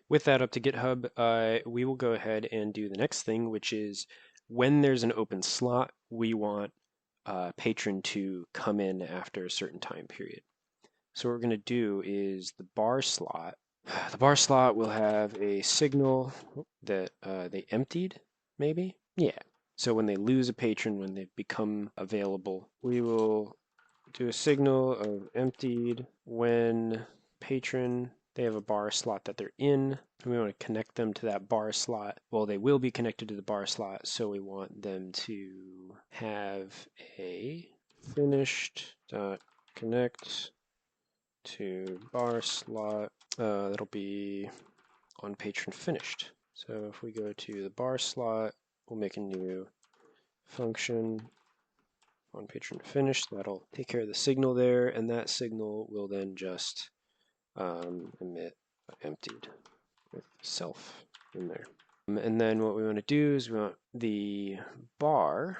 With that up to GitHub, we will go ahead and do the next thing, which is when there's an open slot, we want patron to come in after a certain time period. So what we're going to do is the bar slot. The bar slot will have a signal that they emptied, maybe? Yeah. So when they lose a patron, when they become available, we will do a signal of emptied when patron, they have a bar slot that they're in. We want to connect them to that bar slot. Well, they will be connected to the bar slot, so we want them to have a finished dot connect to bar slot. That'll be on patron finished. So if we go to the bar slot, we'll make a new function on patron finished. That'll take care of the signal there, and that signal will then just emit emptied with self in there. And then what we want to do is we want the bar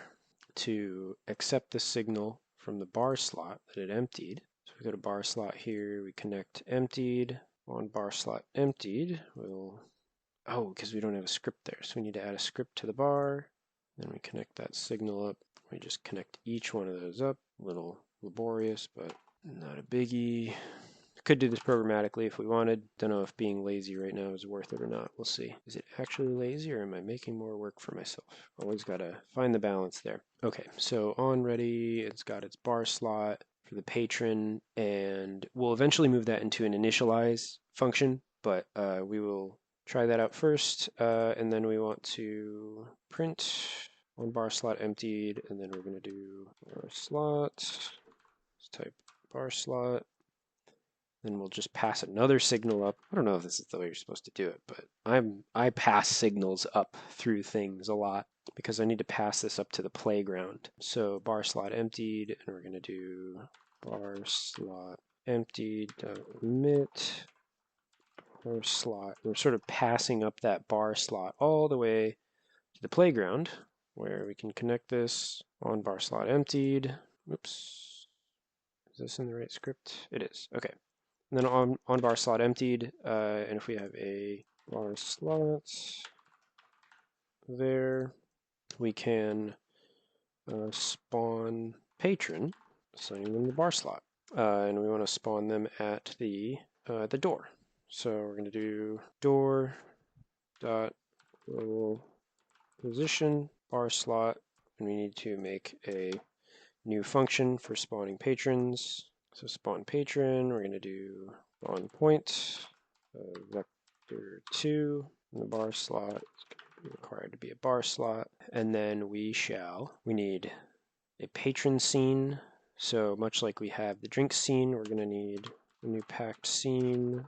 to accept the signal from the bar slot that it emptied. So we go to bar slot here, we connect emptied. On bar slot emptied, because we don't have a script there, so we need to add a script to the bar. Then we connect that signal up. We just connect each one of those up. A little laborious, but not a biggie. Could do this programmatically if we wanted. Don't know if being lazy right now is worth it or not. We'll see. Is it actually lazy, or am I making more work for myself? Always gotta find the balance there. Okay, so on ready, it's got its bar slot for the patron, and we'll eventually move that into an initialize function, but we will try that out first, and then we want to print on bar slot emptied, and then we're going to do bar slot. Let's type bar slot. Then we'll just pass another signal up. I don't know if this is the way you're supposed to do it, but I pass signals up through things a lot because I need to pass this up to the playground. So bar slot emptied, and we're going to do bar slot emptied emit bar slot. We're sort of passing up that bar slot all the way to the playground, where we can connect this on bar slot emptied. Oops. Is this in the right script? It is. Okay. And then on bar slot emptied, and if we have a bar slot there, we can spawn patron, assigning them the bar slot. And we want to spawn them at the door. So we're going to do door dot global position bar slot, and we need to make a new function for spawning patrons. So spawn patron, we're going to do spawn point vector 2 in the bar slot. It's going to be required to be a bar slot, and then we need a patron scene. So much like we have the drink scene, we're going to need a new packed scene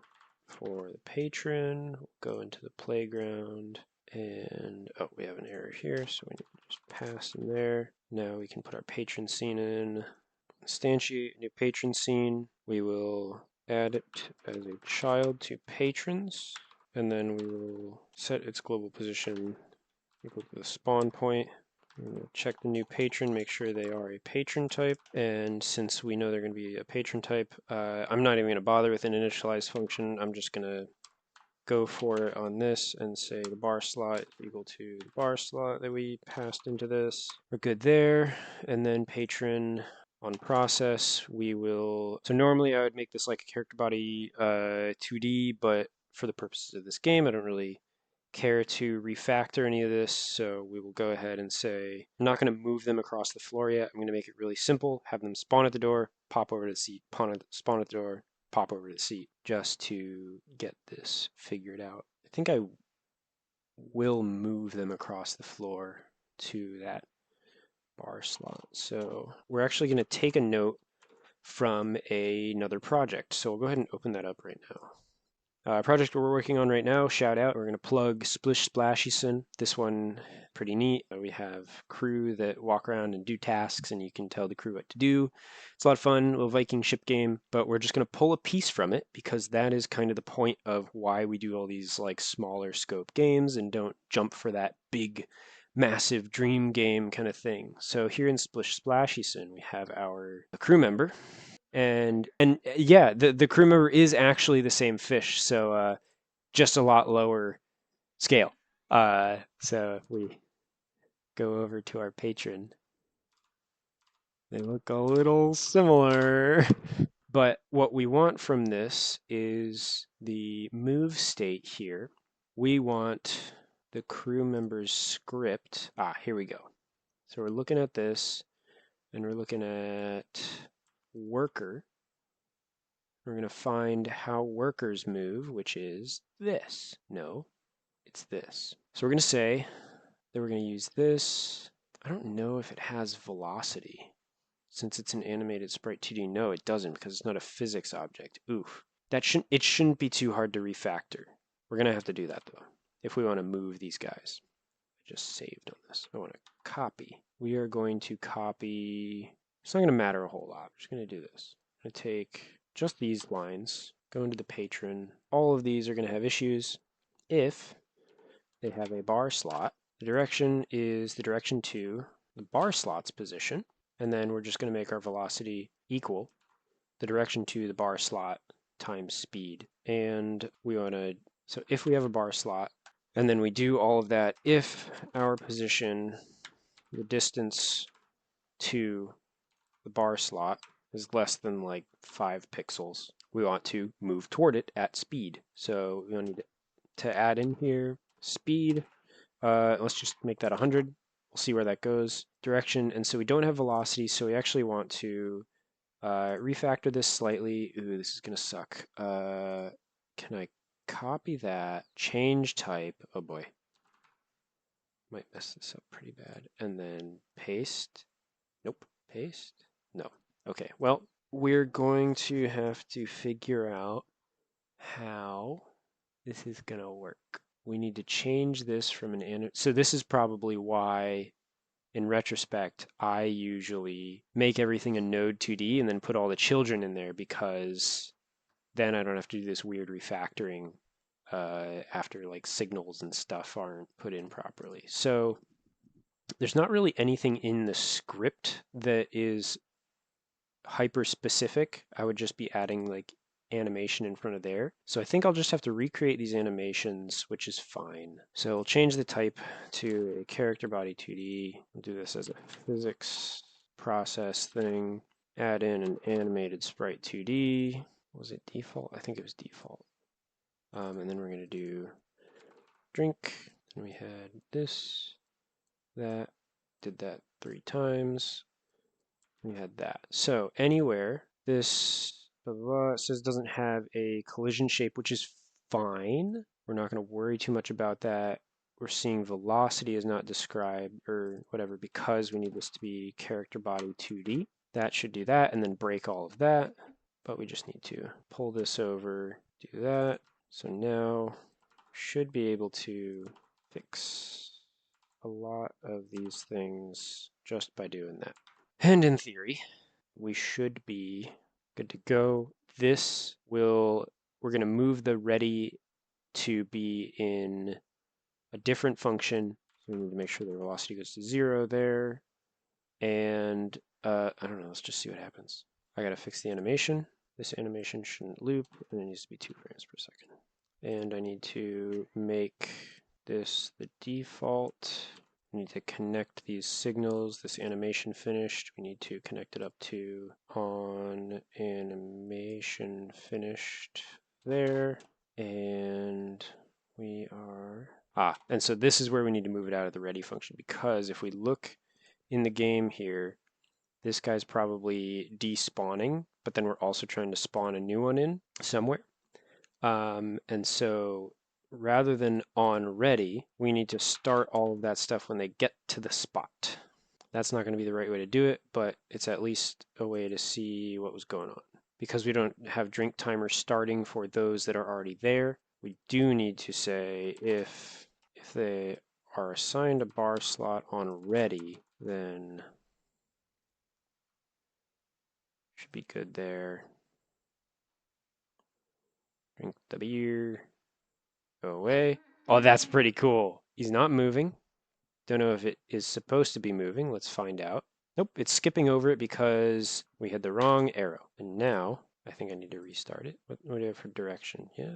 for the patron. We'll go into the playground, and we have an error here, so we need to just pass in there. Now we can put our patron scene in. Instantiate a new patron scene. We will add it as a child to patrons, and then we will set its global position equal to the spawn point. We'll check the new patron, make sure they are a patron type, and since we know they're going to be a patron type, I'm not even going to bother with an initialize function. I'm just going to go for it on this and say the bar slot is equal to the bar slot that we passed into this. We're good there, and then patron on process, we will, so normally I would make this like a character body 2D, but for the purposes of this game, I don't really care to refactor any of this, so we will go ahead and say, I'm not going to move them across the floor yet. I'm going to make it really simple, have them spawn at the door, pop over to the seat, spawn at the door, pop over to the seat, just to get this figured out. I think I will move them across the floor to that bar slot. So we're actually going to take a note from another project. So we'll go ahead and open that up right now. Project we're working on right now, shout out, we're going to plug Splish Splashyson. This one, pretty neat. We have crew that walk around and do tasks, and you can tell the crew what to do. It's a lot of fun, a little Viking ship game, but we're just going to pull a piece from it because that is kind of the point of why we do all these like smaller scope games and don't jump for that big, massive dream game kind of thing. So here in Splish Splashyson, we have our crew member. And yeah, the crew member is actually the same fish. So just a lot lower scale. So if we go over to our patron, they look a little similar. But what we want from this is the move state here. We want the crew member's script. Here we go. So we're looking at this, and we're looking at worker. We're going to find how workers move, which is this. No, it's this. So we're going to say that we're going to use this. I don't know if it has velocity. Since it's an animated sprite 2D, no, it doesn't because it's not a physics object. Oof. It shouldn't be too hard to refactor. We're going to have to do that though, if we want to move these guys. I just saved on this. I want to copy. We are going to copy. It's not going to matter a whole lot. I'm just going to do this. I'm going to take just these lines, go into the patron. All of these are going to have issues if they have a bar slot. The direction is the direction to the bar slot's position. And then we're just going to make our velocity equal the direction to the bar slot times speed. And we want to, so if we have a bar slot, and then we do all of that, if our position, the distance to the bar slot is less than like 5 pixels, we want to move toward it at speed. So we need to add in here speed. Let's just make that 100. We'll see where that goes. Direction, and so we don't have velocity, so we actually want to refactor this slightly. Ooh, this is gonna suck. Can I copy that? Change type. Oh boy. Might mess this up pretty bad. And then paste. Nope. Paste? No. Okay, well, we're going to have to figure out how this is gonna work. We need to change this from an so this is probably why, in retrospect, I usually make everything a node 2D and then put all the children in there, because then I don't have to do this weird refactoring after like signals and stuff aren't put in properly. So there's not really anything in the script that is hyper specific. I would just be adding like animation in front of there. So I think I'll just have to recreate these animations, which is fine. So we'll change the type to a character body 2D. We'll do this as a physics process thing. Add in an animated sprite 2D. Was it default? I think it was default. And then we're going to do drink. And we had this, that, did that 3 times. We had that. So anywhere this says doesn't have a collision shape, which is fine. We're not going to worry too much about that. We're seeing velocity is not described or whatever because we need this to be character body 2D. That should do that and then break all of that. But we just need to pull this over, do that. So now should be able to fix a lot of these things just by doing that. And in theory, we should be good to go. We're going to move the ready to be in a different function. So we need to make sure the velocity goes to 0 there. And I don't know, let's just see what happens. I got to fix the animation. This animation shouldn't loop, and it needs to be 2 frames per second. And I need to make this the default. We need to connect these signals, this animation finished. We need to connect it up to on animation finished there. And we are, and so this is where we need to move it out of the ready function, because if we look in the game here, this guy's probably despawning, but then we're also trying to spawn a new one in somewhere. And so rather than on ready, we need to start all of that stuff when they get to the spot. That's not going to be the right way to do it, but it's at least a way to see what was going on. Because we don't have drink timers starting for those that are already there, we do need to say if they are assigned a bar slot on ready, then should be good there. Drink the beer. Go away. Oh, that's pretty cool. He's not moving. Don't know if it is supposed to be moving. Let's find out. Nope, it's skipping over it because we had the wrong arrow. And now, I think I need to restart it. What do I have for direction? Yeah,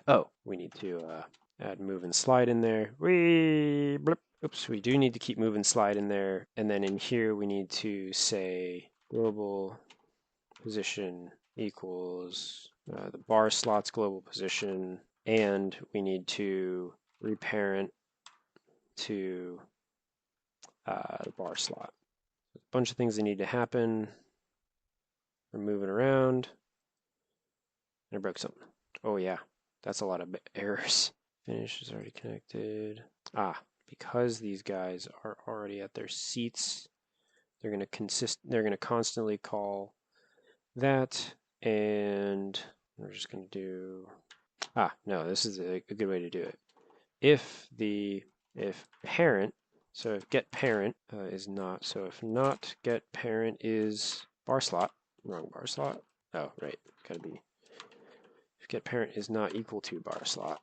Oh, we need to add move and slide in there. Whee, blip. Oops, we do need to keep move and slide in there. And then in here, we need to say global position equals the bar slot's global position. And we need to reparent to the bar slot. A bunch of things that need to happen. We're moving around. And I broke something. Oh yeah, that's a lot of errors. Finish is already connected. Because these guys are already at their seats, they're gonna constantly call that, and we're just gonna do no, this is a good way to do it. If parent, so if get parent is not, so if not get parent is bar slot, wrong bar slot. Oh, right, gotta be. If get parent is not equal to bar slot.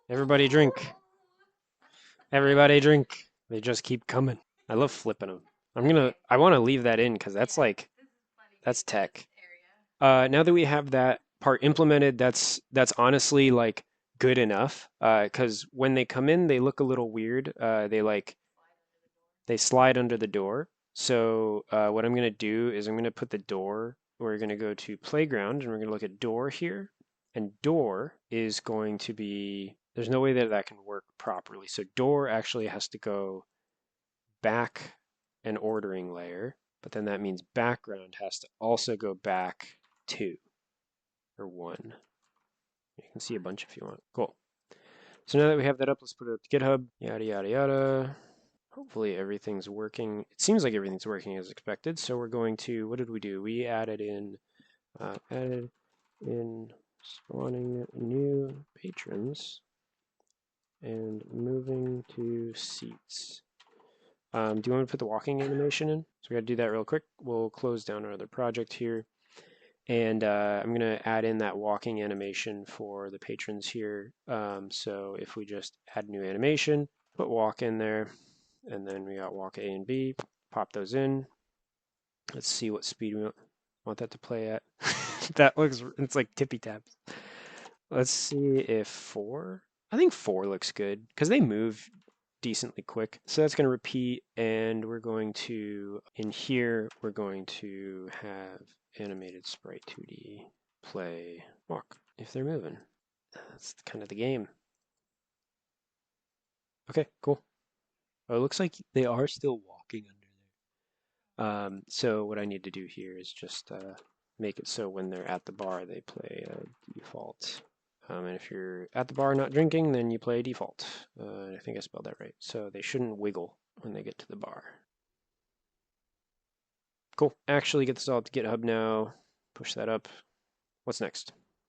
Everybody drink. Everybody drink. They just keep coming. I love flipping them. I want to leave that in because that's tech. Now that we have that part implemented, that's honestly like good enough. Because when they come in, they look a little weird. They slide under the door. So what I'm gonna do is I'm gonna put the door. We're gonna go to playground and we're gonna look at door here. And door is going to be, there's no way that can work properly. So door actually has to go back an ordering layer, but then that means background has to also go back 2 or 1. You can see a bunch if you want. Cool. So now that we have that up, let's put it up to GitHub, yada, yada, yada. Hopefully everything's working. It seems like everything's working as expected. So we're going to, what did we do? We added in spawning new patrons and moving to seats. Do you want to put the walking animation in? So we got to do that real quick. We'll close down our other project here. And I'm going to add in that walking animation for the patrons here. So if we just add new animation, put walk in there, and then we got walk A and B, pop those in. Let's see what speed we want that to play at. It's like tippy taps. Let's see if 4, I think 4 looks good because they move decently quick. So that's going to repeat, and we're going to, in here, we're going to have animated sprite 2D play walk if they're moving. That's kind of the game. Okay, cool. Oh, it looks like they are still walking under there. So what I need to do here is just make it so when they're at the bar, they play default. And if you're at the bar not drinking, then you play default. I think I spelled that right. So they shouldn't wiggle when they get to the bar. Cool. Actually get this all to GitHub now. Push that up. What's next?